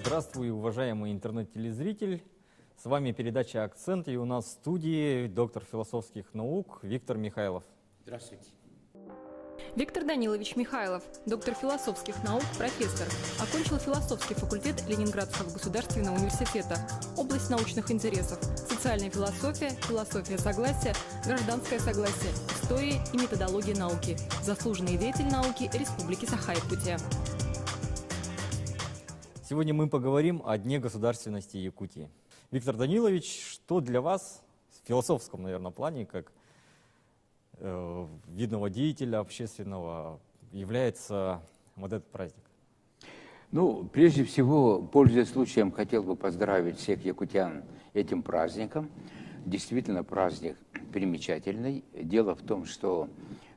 Здравствуй, уважаемый интернет-телезритель. С вами передача «Акцент», и у нас в студии доктор философских наук Виктор Михайлов. Здравствуйте. Виктор Данилович Михайлов, доктор философских наук, профессор. Окончил философский факультет Ленинградского государственного университета. Область научных интересов: социальная философия, философия согласия, гражданское согласие, история и методология науки. Заслуженный деятель науки Республики Саха-Якутия. Сегодня мы поговорим о Дне государственности Якутии. Виктор Данилович, что для вас в философском, наверное, плане, как видного деятеля общественного, является вот этот праздник? Ну, прежде всего, пользуясь случаем, хотел бы поздравить всех якутян этим праздником. Действительно, праздник примечательный. Дело в том, что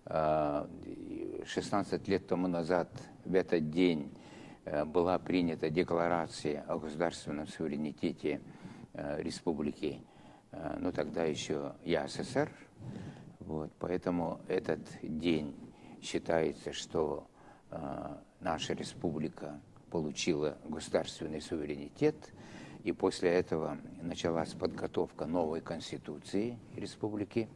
16 лет тому назад в этот день была принята декларация о государственном суверенитете республики, ну тогда еще СССР. Вот, поэтому этот день считается, что наша республика получила государственный суверенитет, и после этого началась подготовка новой конституции республики,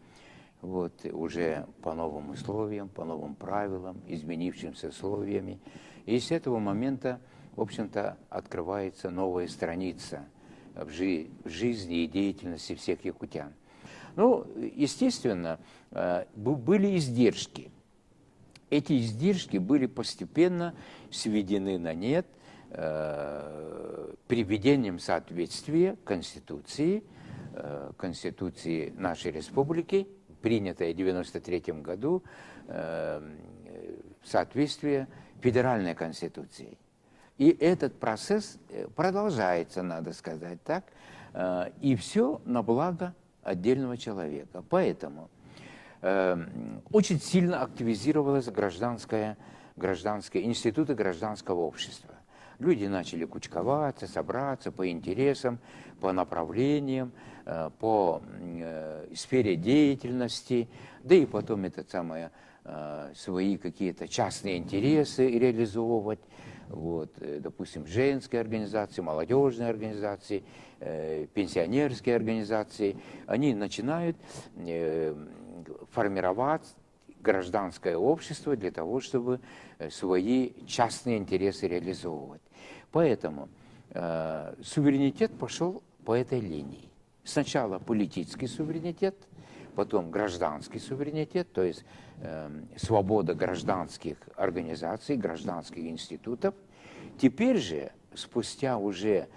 вот, уже по новым условиям, по новым правилам, изменившимся условиями. И с этого момента, в общем-то, открывается новая страница в жизни и деятельности всех якутян. Ну, естественно, были издержки. Эти издержки были постепенно сведены на нет приведением соответствия Конституции нашей республики, принятой в 1993 году, в соответствие федеральной Конституции. И этот процесс продолжается, надо сказать так, и все на благо отдельного человека. Поэтому очень сильно активизировалось институты гражданского общества. Люди начали кучковаться, собраться по интересам, по направлениям, по сфере деятельности, да и потом свои какие-то частные интересы реализовывать. Вот, допустим, женские организации, молодежные организации, пенсионерские организации, они начинают формировать гражданское общество для того, чтобы свои частные интересы реализовывать. Поэтому суверенитет пошел по этой линии. Сначала политический суверенитет, потом гражданский суверенитет, то есть свобода гражданских организаций, гражданских институтов. Теперь же, спустя уже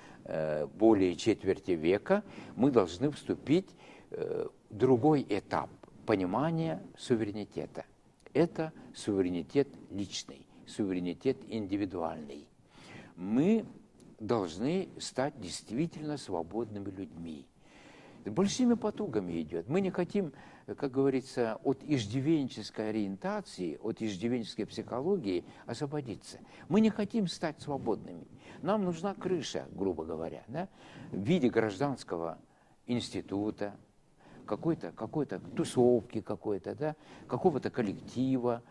более четверти века, мы должны вступить в другой этап понимания суверенитета. Это суверенитет личный, суверенитет индивидуальный. Мы должны стать действительно свободными людьми. Большими потугами идет. Мы не хотим, как говорится, от иждивенческой ориентации, от иждивенческой психологии освободиться. Мы не хотим стать свободными. Нам нужна крыша, грубо говоря, да, в виде гражданского института, какой-то тусовки какой-то, да, какого-то коллектива.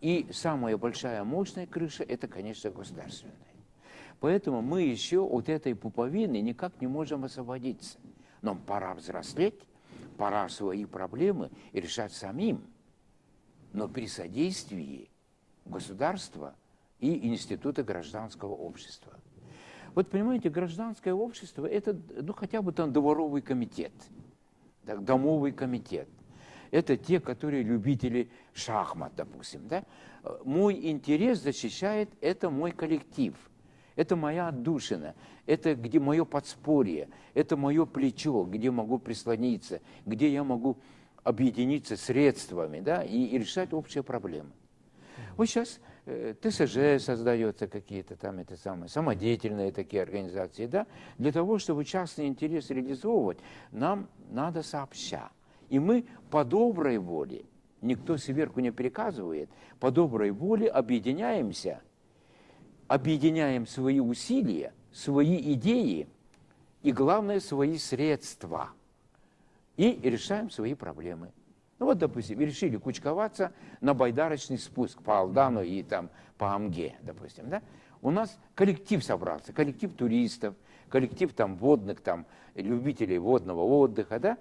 И самая большая мощная крыша – это, конечно, государственная. Поэтому мы еще от этой пуповины никак не можем освободиться. Нам пора взрослеть, пора свои проблемы решать самим, но при содействии государства и института гражданского общества. Вот понимаете, гражданское общество – это хотя бы там дворовый комитет, так, домовый комитет. Это те, которые любители шахмат, допустим. Да? Мой интерес защищает это мой коллектив. Это моя отдушина, это где мое подспорье, это мое плечо, где могу прислониться, где я могу объединиться средствами, да, и решать общие проблемы. Вот сейчас ТСЖ создается, какие-то там самодеятельные такие организации, да, для того, чтобы частный интерес реализовывать, нам надо сообща. И мы по доброй воле, никто сверху не приказывает, по доброй воле объединяемся, объединяем свои усилия, свои идеи и, главное, свои средства. И решаем свои проблемы. Ну вот, допустим, решили кучковаться на байдарочный спуск по Алдану и там по Амге, допустим, да? У нас коллектив собрался, коллектив туристов, коллектив там водных, там любителей водного отдыха, да?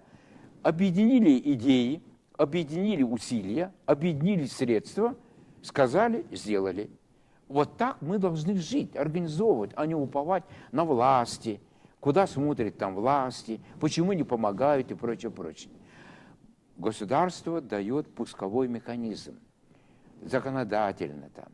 Объединили идеи, объединили усилия, объединили средства, сказали, сделали. Вот так мы должны жить, организовывать, а не уповать на власти, куда смотрят там власти, почему не помогают и прочее, прочее. Государство дает пусковой механизм, законодательно там,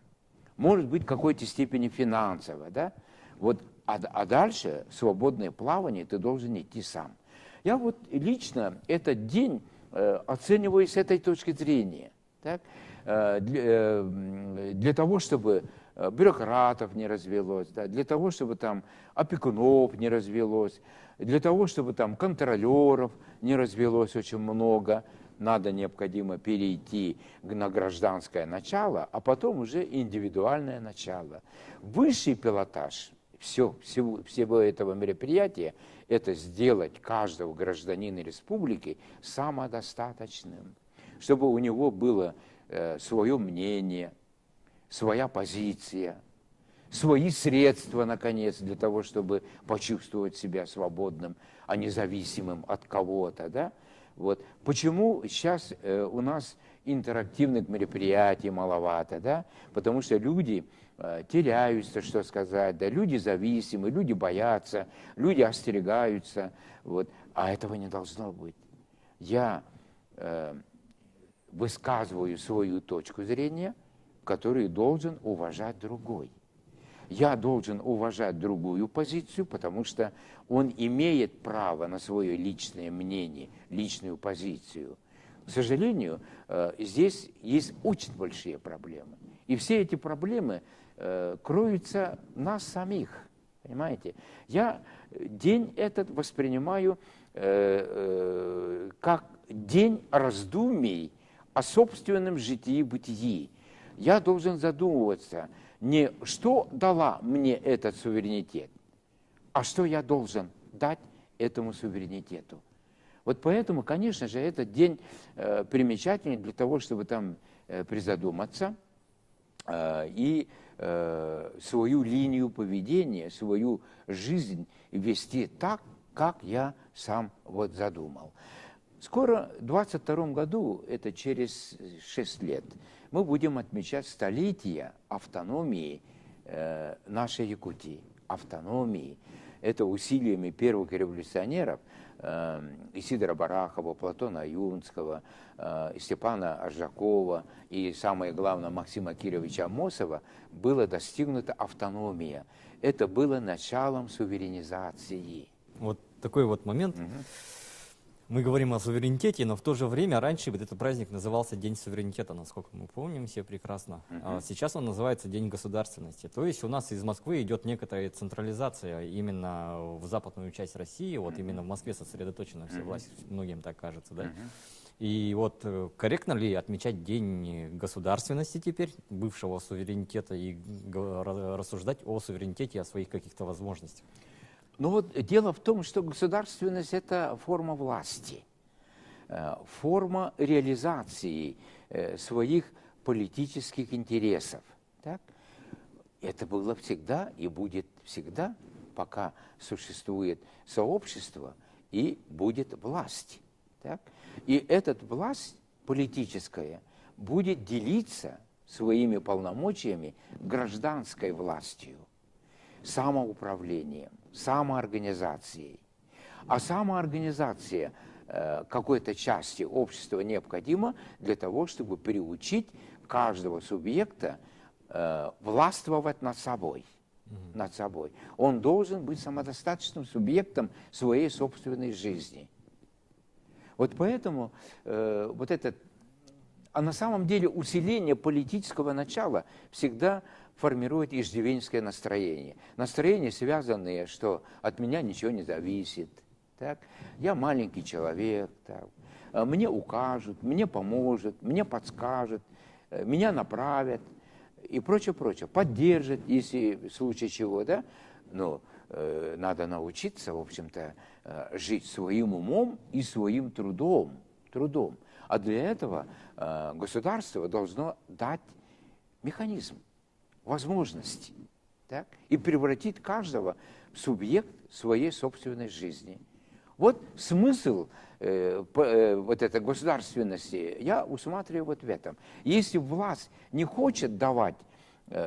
может быть, в какой-то степени финансово, да? Вот, а дальше свободное плавание ты должен идти сам. Я вот лично этот день оцениваю с этой точки зрения, так? Для того, чтобы бюрократов не развелось, да? Для того, чтобы там опекунов не развелось, для того, чтобы там контролеров не развелось очень много, необходимо перейти на гражданское начало, а потом уже индивидуальное начало. Высший пилотаж всего этого мероприятия – это сделать каждого гражданина республики самодостаточным, чтобы у него было свое мнение, своя позиция, свои средства, наконец, для того, чтобы почувствовать себя свободным, а не зависимым от кого-то, да? Вот. Почему сейчас у нас интерактивных мероприятий маловато, да? Потому что люди теряются, что сказать, да? Люди зависимы, люди боятся, люди остерегаются, вот. А этого не должно быть. Я высказываю свою точку зрения, которую должен уважать другой. Я должен уважать другую позицию, потому что он имеет право на свое личное мнение, личную позицию. К сожалению, здесь есть очень большие проблемы. И все эти проблемы кроются в нас самих. Понимаете? Я день этот воспринимаю как день раздумий о собственном житии-бытии. Я должен задумываться, не что дала мне этот суверенитет, а что я должен дать этому суверенитету. Вот поэтому, конечно же, этот день примечательный для того, чтобы там призадуматься и свою линию поведения, свою жизнь вести так, как я сам вот задумал. Скоро, в 2022 году, это через 6 лет, мы будем отмечать столетие автономии нашей Якутии. Автономии. Это усилиями первых революционеров Исидора Барахова, Платона Юнского, Степана Аржакова и, самое главное, Максима Кировича Амосова была достигнута автономия. Это было началом суверенизации. Вот такой вот момент. Мы говорим о суверенитете, но в то же время раньше вот этот праздник назывался День суверенитета, насколько мы помним все прекрасно. А сейчас он называется День государственности. То есть у нас из Москвы идет некоторая централизация именно в западную часть России. Вот именно в Москве сосредоточена вся власть, многим так кажется, да? И вот корректно ли отмечать День государственности теперь, бывшего суверенитета, и рассуждать о суверенитете, о своих каких-то возможностях? Но вот дело в том, что государственность – это форма власти, форма реализации своих политических интересов. Так? Это было всегда и будет всегда, пока существует сообщество и будет власть. Так? И эта власть политическая будет делиться своими полномочиями гражданской властью, самоуправлением, самоорганизацией. А самоорганизация какой-то части общества необходима для того, чтобы приучить каждого субъекта властвовать над собой. Над собой. Он должен быть самодостаточным субъектом своей собственной жизни. Вот поэтому вот это, а на самом деле усиление политического начала всегда формирует иждивенческое настроение. Настроение, связанное, что от меня ничего не зависит. Так? Я маленький человек. Так? Мне укажут, мне поможет, мне подскажут, меня направят и прочее, прочее. Поддержат, если в случае чего. Да? Но надо научиться, в общем-то, жить своим умом и своим трудом. А для этого государство должно дать механизм, возможности, так, и превратить каждого в субъект своей собственной жизни. Вот смысл вот этой государственности я усматриваю вот в этом. Если власть не хочет давать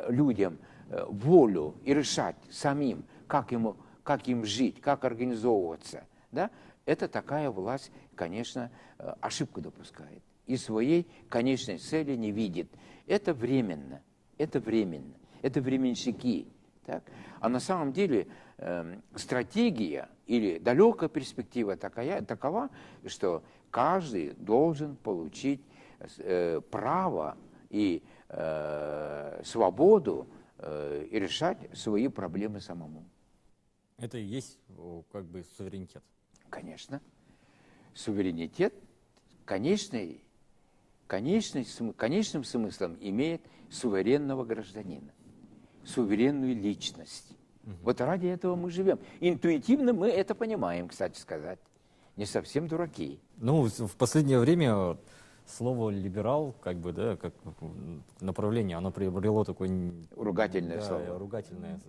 людям волю и решать самим, как им жить, как организовываться, да, это такая власть, конечно, ошибку допускает и своей конечной цели не видит. Это временно, это временщики. Так? А на самом деле стратегия или далекая перспектива такова, что каждый должен получить право и свободу и решать свои проблемы самому. Это и есть как бы суверенитет. Конечно. Суверенитет конечным смыслом имеет суверенного гражданина, суверенную личность. Вот ради этого мы живем. Интуитивно мы это понимаем, кстати сказать. Не совсем дураки. Ну, в последнее время слово «либерал», как бы, да, как направление, оно приобрело такое... Ругательное слово. Ругательное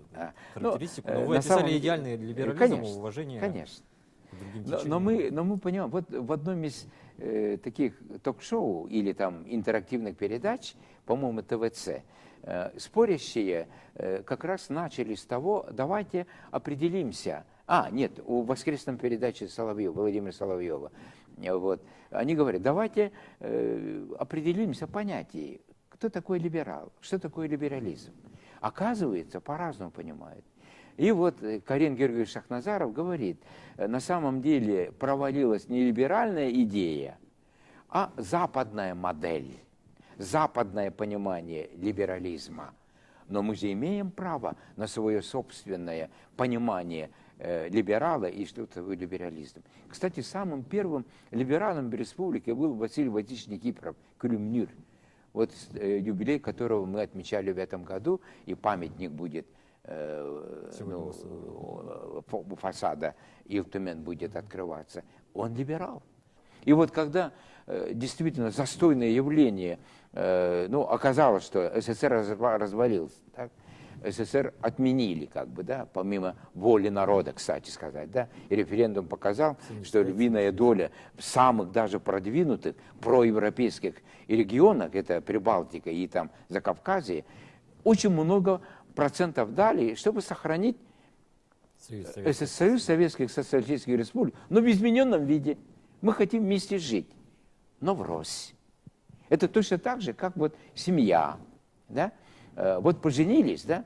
характеристику. Но вы описали идеальный либерализм, конечно, уважение. Конечно. Но мы понимаем, вот в одном из таких ток-шоу или там интерактивных передач, по-моему, ТВЦ, спорящие как раз начали с того, давайте определимся. Нет, у воскресном передаче Владимира Соловьева, вот, они говорят, давайте определимся в понятии, кто такой либерал, что такое либерализм. Оказывается, по-разному понимают. И вот Карен Георгиевич Шахназаров говорит, на самом деле провалилась не либеральная идея, а западная модель, западное понимание либерализма. Но мы же имеем право на свое собственное понимание либерала и что такое либерализм. Кстати, самым первым либералом в республике был Василий Васильевич Никифоров, Крюмнюр, вот юбилей которого мы отмечали в этом году, и памятник будет у фасада Илтумен будет открываться. Он либерал. И вот когда действительно застойное явление, оказалось, что СССР развалился, так? СССР отменили, как бы, да, помимо воли народа, кстати сказать, да, и референдум показал, что львиная доля в самых даже продвинутых проевропейских регионах, это Прибалтика и там Закавказье, очень много процентов дали, чтобы сохранить Союз Советских Социалистических Республик, но в измененном виде. Мы хотим вместе жить, но врозь. Это точно так же, как вот семья, да? Вот поженились, да?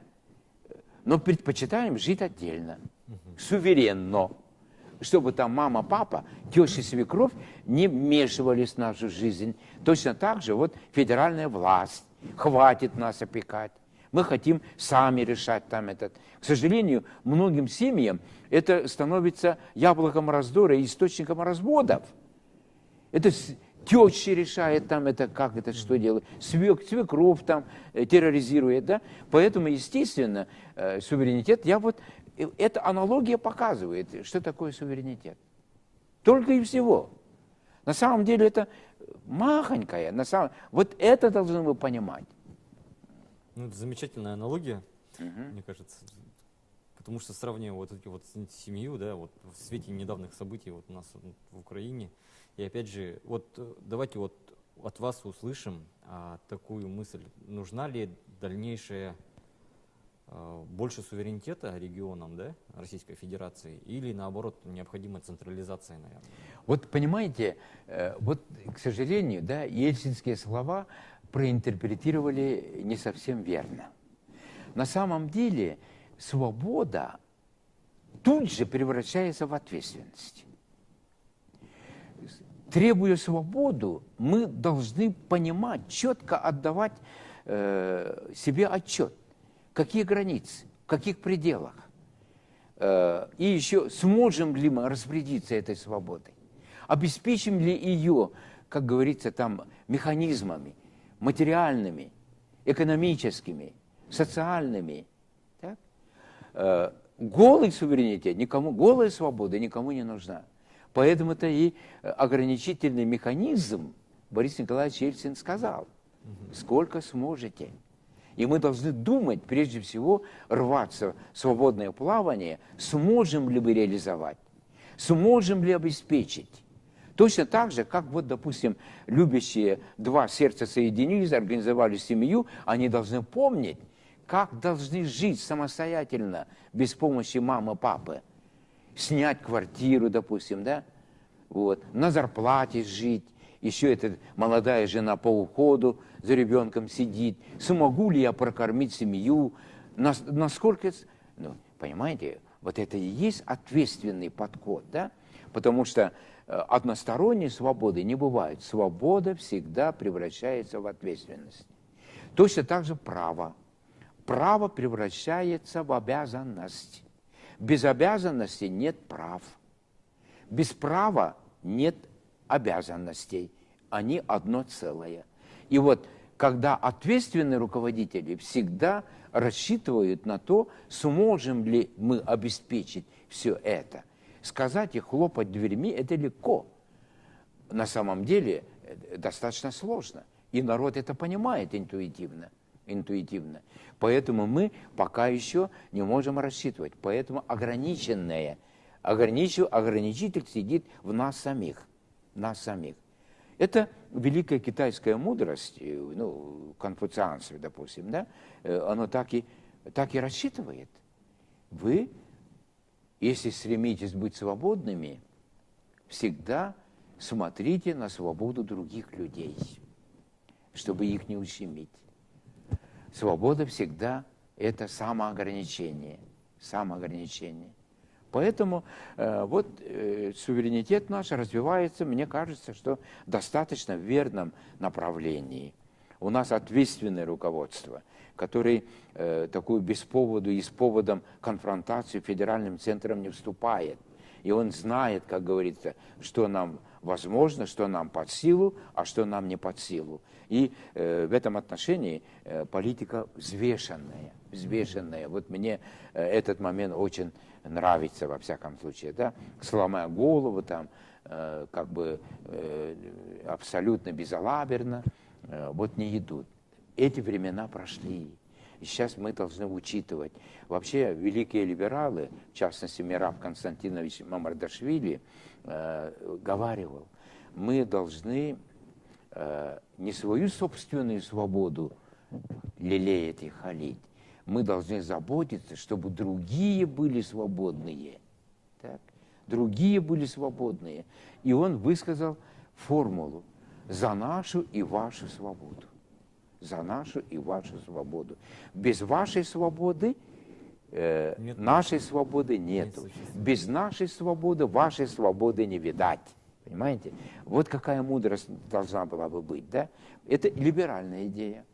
Но предпочитаем жить отдельно, суверенно, чтобы там мама, папа, теща, свекровь не вмешивались в нашу жизнь. Точно так же вот федеральная власть, хватит нас опекать. Мы хотим сами решать там этот. К сожалению, многим семьям это становится яблоком раздора и источником разводов. Это теща решает там это, как это, что делать. Свекровь там терроризирует, да. Поэтому, естественно, суверенитет, эта аналогия показывает, что такое суверенитет. Только и всего. На самом деле это махонькая, вот это должны вы понимать. Ну, это замечательная аналогия, мне кажется, потому что сравнивая вот эти вот семью, да, вот в свете недавних событий вот у нас в Украине, и опять же, вот давайте вот от вас услышим такую мысль, нужна ли дальнейшая больше суверенитета регионам, да, Российской Федерации, или наоборот необходима централизация, наверное? Вот понимаете, вот, к сожалению, да, ельцинские слова проинтерпретировали не совсем верно. На самом деле свобода тут же превращается в ответственность. Требуя свободу, мы должны понимать, четко отдавать себе отчет, какие границы, в каких пределах. И еще сможем ли мы распорядиться этой свободой, обеспечим ли ее, как говорится, там, механизмами, материальными, экономическими, социальными. Так? Голый суверенитет голая свобода никому не нужна. Поэтому это и ограничительный механизм Борис Николаевич Ельцин сказал, сколько сможете. И мы должны думать, прежде всего, рваться в свободное плавание, сможем ли мы реализовать, сможем ли обеспечить. Точно так же, как вот, допустим, любящие два сердца соединились, организовали семью, они должны помнить, как должны жить самостоятельно, без помощи мамы, папы. Снять квартиру, допустим, да, вот, на зарплате жить. Еще эта молодая жена по уходу за ребенком сидит. Смогу ли я прокормить семью? Насколько... Ну, понимаете, вот это и есть ответственный подход, да? Потому что односторонней свободы не бывает. Свобода всегда превращается в ответственность. Точно так же право. Право превращается в обязанность. Без обязанности нет прав. Без права нет обязанностей. Они одно целое. И вот, когда ответственные руководители всегда рассчитывают на то, сможем ли мы обеспечить все это. Сказать и хлопать дверьми – это легко. На самом деле достаточно сложно. И народ это понимает интуитивно. Поэтому мы пока еще не можем рассчитывать. Поэтому ограничитель сидит в нас самих. Это великая китайская мудрость, ну, конфуцианцев, допустим, да, оно так и рассчитывает. Вы, если стремитесь быть свободными, всегда смотрите на свободу других людей, чтобы их не ущемить. Свобода всегда это самоограничение. Поэтому суверенитет наш развивается, мне кажется, что достаточно в верном направлении. У нас ответственное руководство, которое такую без поводу и с поводом конфронтации федеральным центром не вступает. И он знает, как говорится, что нам возможно, что нам под силу, а что нам не под силу. И в этом отношении политика взвешенная. Вот мне этот момент очень нравится, во всяком случае, да, сломая голову, там, абсолютно безалаберно, вот не идут. Эти времена прошли. И сейчас мы должны учитывать. Вообще, великие либералы, в частности, Мераб Константинович Мамардашвили, говаривал, мы должны не свою собственную свободу лелеять и халить, мы должны заботиться, чтобы другие были свободные. Так? Другие были свободные. И он высказал формулу «за нашу и вашу свободу». За нашу и вашу свободу. Без вашей свободы нашей свободы нету. Без нашей свободы вашей свободы не видать. Понимаете? Вот какая мудрость должна была бы быть. Да? Это либеральная идея.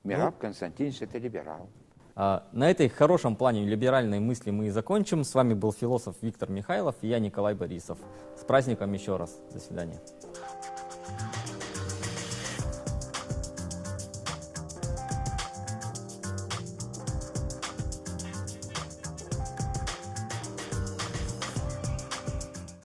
Мераб Константинович – это либерал. На этой хорошем плане либеральной мысли мы и закончим. С вами был философ Виктор Михайлов и я, Николай Борисов. С праздником еще раз. До свидания.